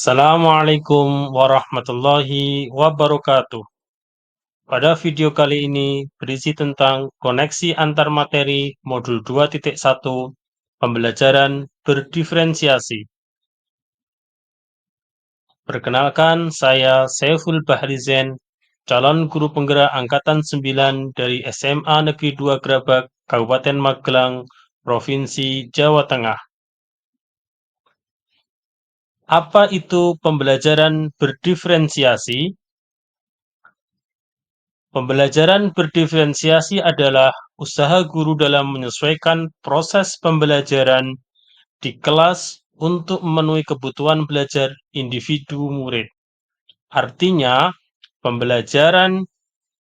Assalamualaikum warahmatullahi wabarakatuh. Pada video kali ini berisi tentang koneksi antar materi modul 2.1 pembelajaran berdiferensiasi. Perkenalkan, saya Saiful Bahri Zain, calon guru penggerak Angkatan 9 dari SMA Negeri 2 Grabak, Kabupaten Magelang, Provinsi Jawa Tengah. Apa itu pembelajaran berdiferensiasi? Pembelajaran berdiferensiasi adalah usaha guru dalam menyesuaikan proses pembelajaran di kelas untuk memenuhi kebutuhan belajar individu murid. Artinya, pembelajaran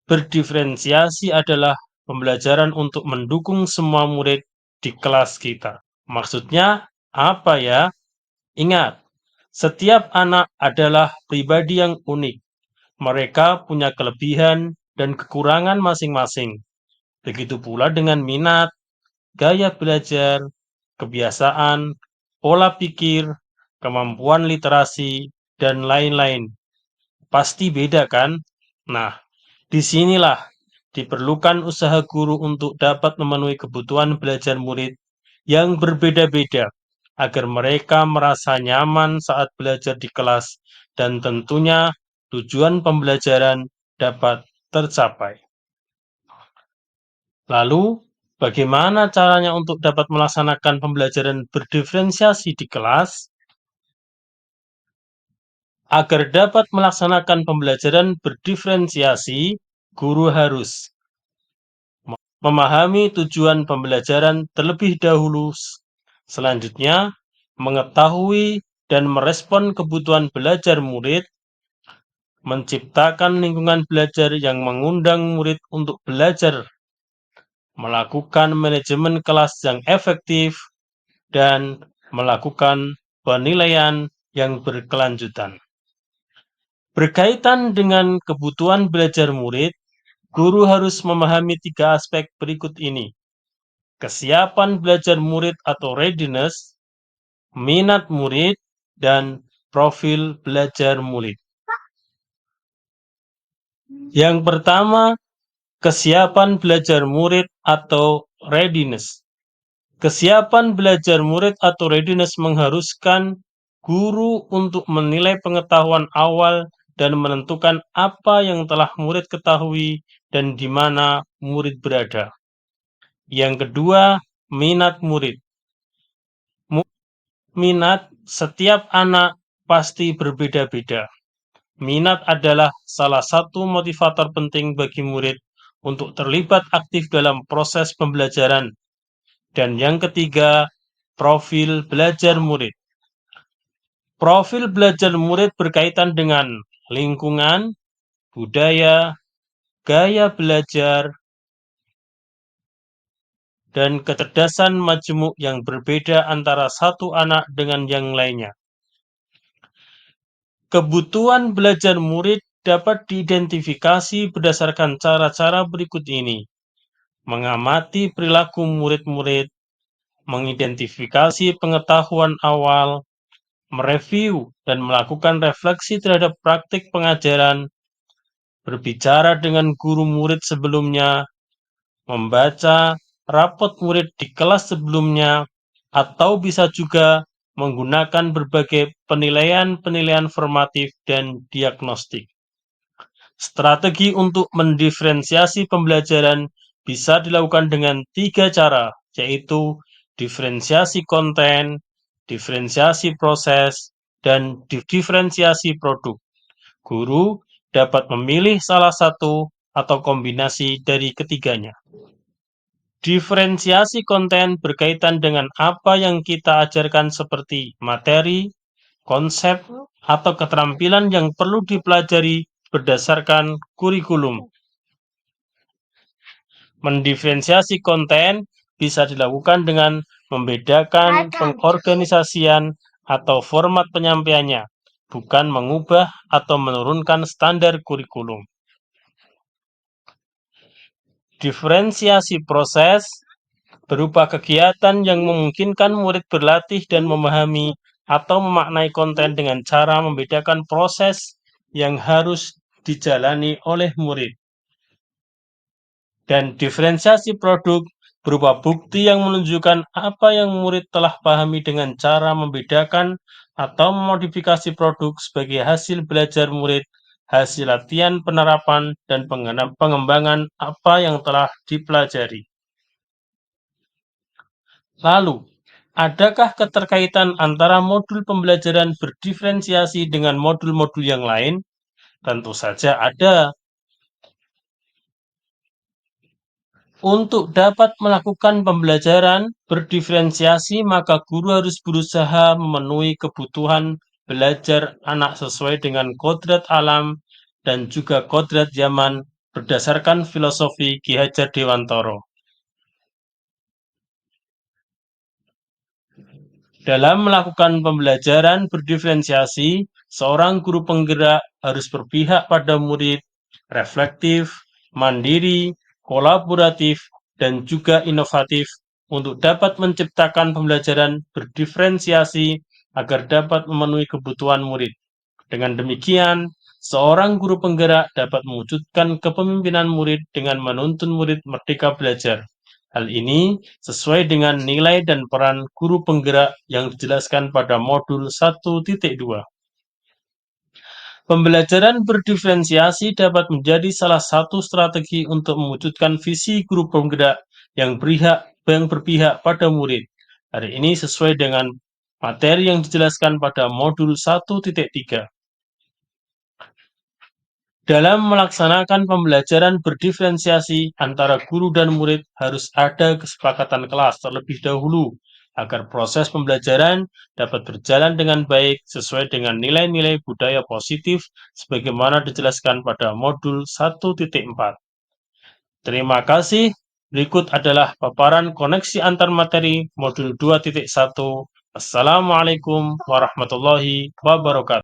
berdiferensiasi adalah pembelajaran untuk mendukung semua murid di kelas kita. Maksudnya apa ya? Ingat, setiap anak adalah pribadi yang unik. Mereka punya kelebihan dan kekurangan masing-masing. Begitu pula dengan minat, gaya belajar, kebiasaan, pola pikir, kemampuan literasi, dan lain-lain. Pasti beda kan? Nah, disinilah diperlukan usaha guru untuk dapat memenuhi kebutuhan belajar murid yang berbeda-beda, agar mereka merasa nyaman saat belajar di kelas dan tentunya tujuan pembelajaran dapat tercapai. Lalu, bagaimana caranya untuk dapat melaksanakan pembelajaran berdiferensiasi di kelas? Agar dapat melaksanakan pembelajaran berdiferensiasi, guru harus memahami tujuan pembelajaran terlebih dahulu. Selanjutnya, mengetahui dan merespon kebutuhan belajar murid, menciptakan lingkungan belajar yang mengundang murid untuk belajar, melakukan manajemen kelas yang efektif, dan melakukan penilaian yang berkelanjutan. Berkaitan dengan kebutuhan belajar murid, guru harus memahami 3 aspek berikut ini: kesiapan belajar murid atau readiness, minat murid, dan profil belajar murid. Yang pertama, kesiapan belajar murid atau readiness. Kesiapan belajar murid atau readiness mengharuskan guru untuk menilai pengetahuan awal dan menentukan apa yang telah murid ketahui dan di mana murid berada. Yang kedua, minat murid. Minat setiap anak pasti berbeda-beda. Minat adalah salah satu motivator penting bagi murid untuk terlibat aktif dalam proses pembelajaran. Dan yang ketiga, profil belajar murid. Profil belajar murid berkaitan dengan lingkungan, budaya, gaya belajar, dan kecerdasan majemuk yang berbeda antara satu anak dengan yang lainnya. Kebutuhan belajar murid dapat diidentifikasi berdasarkan cara-cara berikut ini: mengamati perilaku murid-murid, mengidentifikasi pengetahuan awal, mereview dan melakukan refleksi terhadap praktik pengajaran, berbicara dengan guru murid sebelumnya, membaca rapot murid di kelas sebelumnya, atau bisa juga menggunakan berbagai penilaian formatif dan diagnostik. Strategi untuk mendiferensiasi pembelajaran bisa dilakukan dengan 3 cara, yaitu diferensiasi konten, diferensiasi proses, dan diferensiasi produk. Guru dapat memilih salah satu atau kombinasi dari ketiganya. Diferensiasi konten berkaitan dengan apa yang kita ajarkan seperti materi, konsep, atau keterampilan yang perlu dipelajari berdasarkan kurikulum. Mendiferensiasi konten bisa dilakukan dengan membedakan pengorganisasian atau format penyampaiannya, bukan mengubah atau menurunkan standar kurikulum. Diferensiasi proses berupa kegiatan yang memungkinkan murid berlatih dan memahami atau memaknai konten dengan cara membedakan proses yang harus dijalani oleh murid. Dan diferensiasi produk berupa bukti yang menunjukkan apa yang murid telah pahami dengan cara membedakan atau memodifikasi produk sebagai hasil belajar murid, hasil latihan penerapan, dan pengembangan apa yang telah dipelajari. Lalu, adakah keterkaitan antara modul pembelajaran berdiferensiasi dengan modul-modul yang lain? Tentu saja ada. Untuk dapat melakukan pembelajaran berdiferensiasi, maka guru harus berusaha memenuhi kebutuhan belajar anak sesuai dengan kodrat alam dan juga kodrat zaman berdasarkan filosofi Ki Hajar Dewantoro. Dalam melakukan pembelajaran berdiferensiasi, seorang guru penggerak harus berpihak pada murid, reflektif, mandiri, kolaboratif, dan juga inovatif untuk dapat menciptakan pembelajaran berdiferensiasi agar dapat memenuhi kebutuhan murid. Dengan demikian, seorang guru penggerak dapat mewujudkan kepemimpinan murid dengan menuntun murid merdeka belajar. Hal ini sesuai dengan nilai dan peran guru penggerak yang dijelaskan pada modul 1.2. Pembelajaran berdiferensiasi dapat menjadi salah satu strategi untuk mewujudkan visi guru penggerak yang berpihak pada murid. Hari ini sesuai dengan materi yang dijelaskan pada modul 1.3. Dalam melaksanakan pembelajaran berdiferensiasi antara guru dan murid harus ada kesepakatan kelas terlebih dahulu agar proses pembelajaran dapat berjalan dengan baik sesuai dengan nilai-nilai budaya positif sebagaimana dijelaskan pada modul 1.4. Terima kasih. Berikut adalah paparan koneksi antar materi modul 2.1. Assalamualaikum warahmatullahi wabarakatuh.